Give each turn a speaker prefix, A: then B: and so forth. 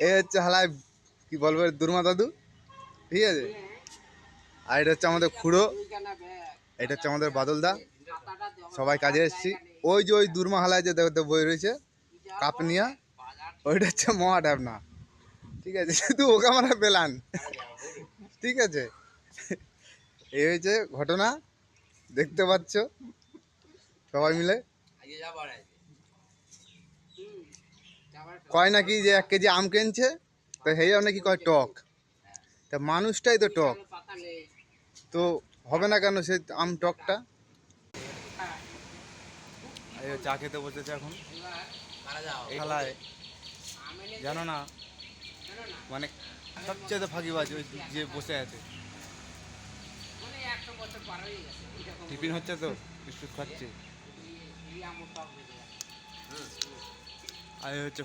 A: এই হচ্ছে হালায় কি বলবো দুর্মা দাদু, ঠিক আছে। আর এটা হচ্ছে আমাদের খুড়ো, এটা হচ্ছে আমাদের বাদলদা। সবাই কাজে এসেছি। ওই যে ওই দুর্মা হালায় যে দেখতে বই রয়েছে কাপ নিয়া, ওইটা হচ্ছে মহা ডাবনা, ঠিক আছে। শুধু ওকে আমরা পেলান, ঠিক আছে। এই হয়েছে ঘটনা, দেখতে পাচ্ছ সবাই মিলে। কয় নাকি যে 1 কেজি আম কিনছে, তো সেই নাকি কয় টক, তা মানুষটাই তো টক, তো হবে না কেন সে আম টকটা। চা খেতে বসেছে এখন এই খেলায়, জানো না মানে সবচেয়ে ফাঁকিবাজ ওই যে বসে আছে। টিফিন হচ্ছে তো, বিস্কুট খাচ্ছে। আর হচ্ছে